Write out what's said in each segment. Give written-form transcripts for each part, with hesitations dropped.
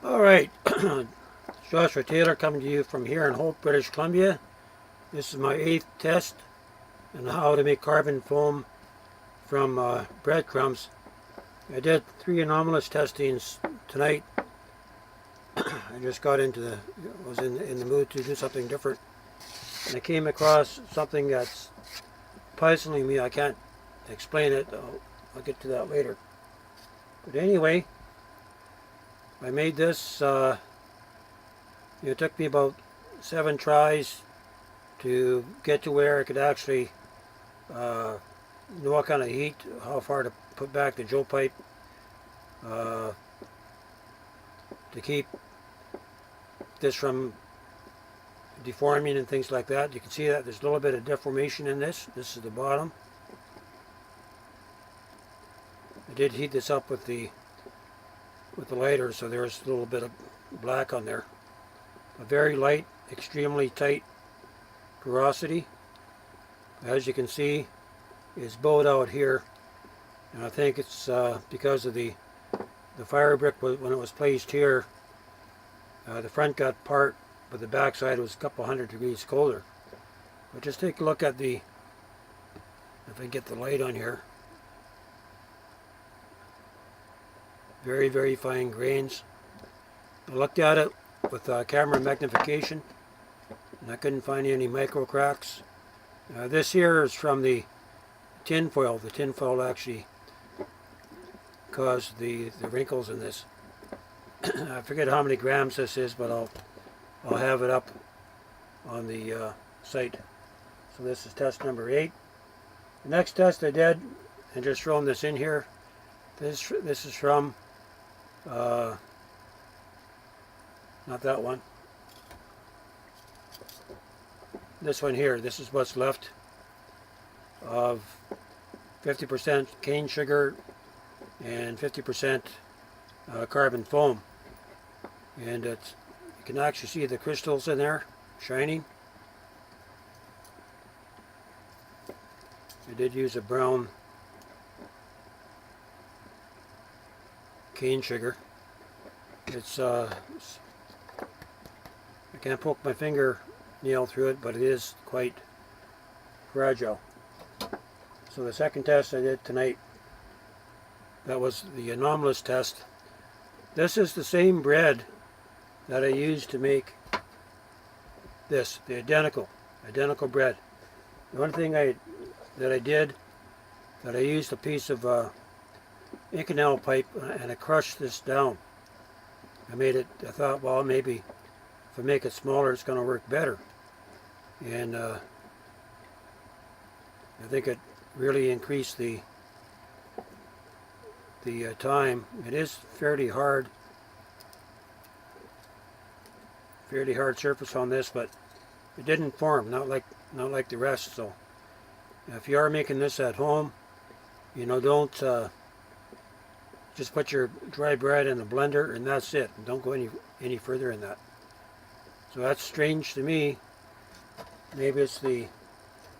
Alright, Joshua Taylor coming to you from here in Hope, British Columbia. This is my 8th test on how to make carbon foam from breadcrumbs. I did 3 anomalous testings tonight. I just got was in the mood to do something different. And I came across something that's puzzling me. I can't explain it. I'll get to that later. But anyway, I made this, it took me about 7 tries to get to where I could actually know what kind of heat, how far to put back the joe pipe to keep this from deforming and things like that. You can see that there's a little bit of deformation in this. This is the bottom. I did heat this up with the lighter, so there's a little bit of black on there. A very light, extremely tight porosity. As you can see, it's bowed out here, and I think it's because of the fire brick when it was placed here. The front got part, but the back side was a couple hundred degrees colder. But just take a look at if I get the light on here. Very, very fine grains. I looked at it with camera magnification, and I couldn't find any micro cracks. This here is from the tin foil. The tin foil actually caused the wrinkles in this. I forget how many grams this is, but I'll have it up on the site. So this is test number 8. The next test I did, and just throwing this in here, this is from not that one. This one here. This is what's left of 50% cane sugar and 50% carbon foam. And you can actually see the crystals in there shining. I did use a brown cane sugar. I can't poke my fingernail through it, but it is quite fragile. So the second test I did tonight, that was the anomalous test. This is the same bread that I used to make this, the identical bread. The one thing that I used a piece of Inconel pipe and I crushed this down. I thought, well, maybe if I make it smaller, it's going to work better. And I think it really increased the time. It is fairly hard surface on this, but it didn't form, not like the rest. So if you are making this at home, don't just put your dry bread in a blender and that's it. Don't go any further in that. So that's strange to me. Maybe it's the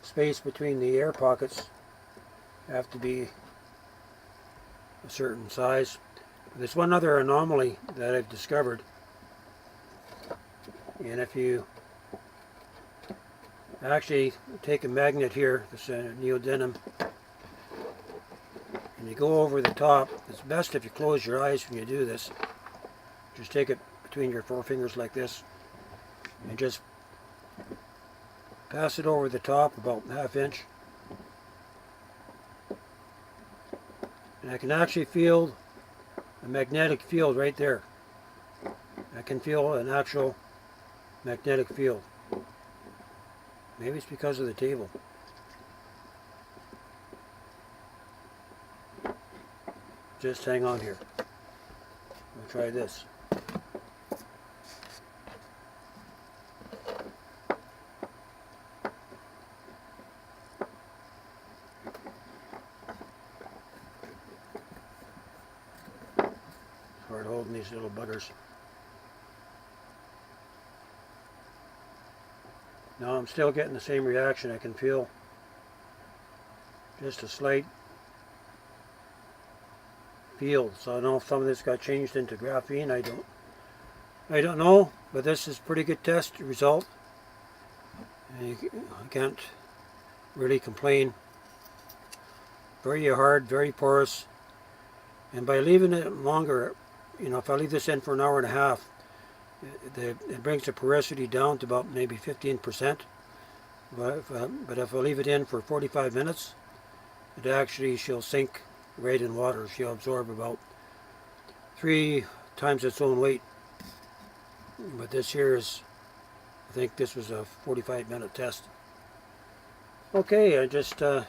space between the air pockets have to be a certain size. There's one other anomaly that I've discovered, and if you actually take a magnet here, this neodymium, and you go over the top, it's best if you close your eyes when you do this. Just take it between your forefingers like this and just pass it over the top about ½ inch. And I can actually feel a magnetic field right there. I can feel an actual magnetic field. Maybe it's because of the table. Just hang on here. We'll try this. Hard holding these little buggers. Now I'm still getting the same reaction. I can feel just a slight field. So I don't know if some of this got changed into graphene. I I don't know, but this is pretty good test result. I can't really complain. Very hard, very porous. And by leaving it longer, if I leave this in for an hour and a half, it brings the porosity down to about maybe 15%. But if I leave it in for 45 minutes, she'll sink right in water. She'll absorb about 3 times its own weight. But this here is, I think this was a 45-minute test. Okay, I just going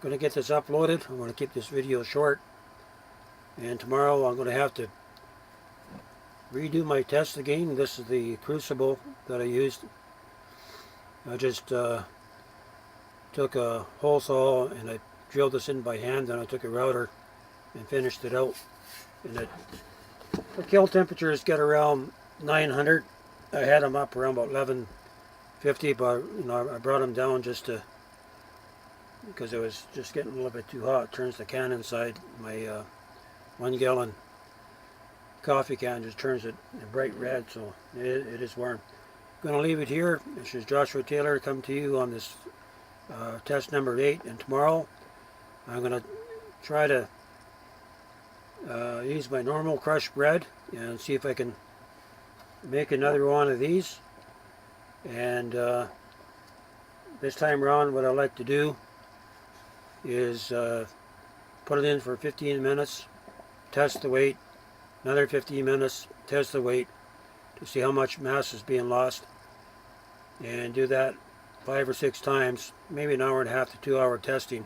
to get this uploaded. I'm going to keep this video short. And tomorrow I'm going to have to redo my test again. This is the crucible that I used. I just took a hole saw and I drilled this in by hand, and I took a router and finished it out. And the kill temperatures get around 900. I had them up around about 1150, but I brought them down because it was just getting a little bit too hot. It turns the can inside my 1 gallon coffee can, just turns it bright red, so it is warm. I'm going to leave it here. This is Joshua Taylor coming to you on this test number 8, and tomorrow I'm going to try to use my normal crushed bread and see if I can make another one of these. And this time around, what I like to do is put it in for 15 minutes, test the weight, another 15 minutes, test the weight to see how much mass is being lost, and do that 5 or 6 times, maybe an hour and a half to 2 hour testing.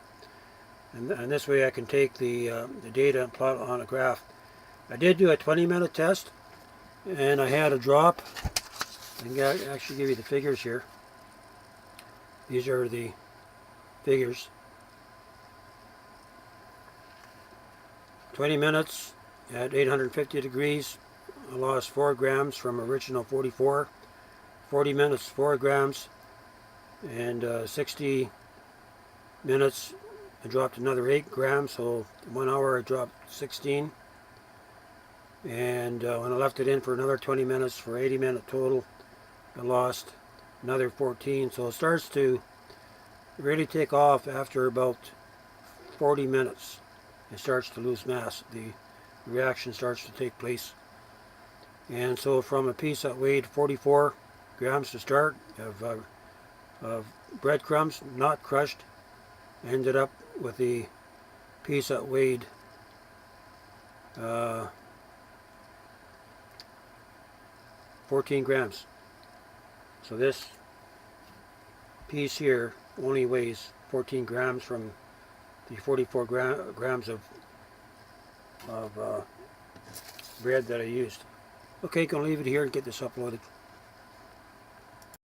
And this way I can take the data and plot it on a graph. I did do a 20-minute test, and I had a drop. I can actually give you the figures here. These are the figures. 20 minutes at 850 degrees, I lost 4 grams from original 44. 40 minutes, 4 grams. And 60 minutes, I dropped another 8 grams, so 1 hour I dropped 16. And when I left it in for another 20 minutes for 80-minute total, I lost another 14. So it starts to really take off after about 40 minutes. It starts to lose mass. The reaction starts to take place. And so from a piece that weighed 44 grams to start of breadcrumbs, not crushed, ended up with the piece that weighed 14 grams. So this piece here only weighs 14 grams from the 44 grams of bread that I used. Okay, gonna leave it here and get this uploaded.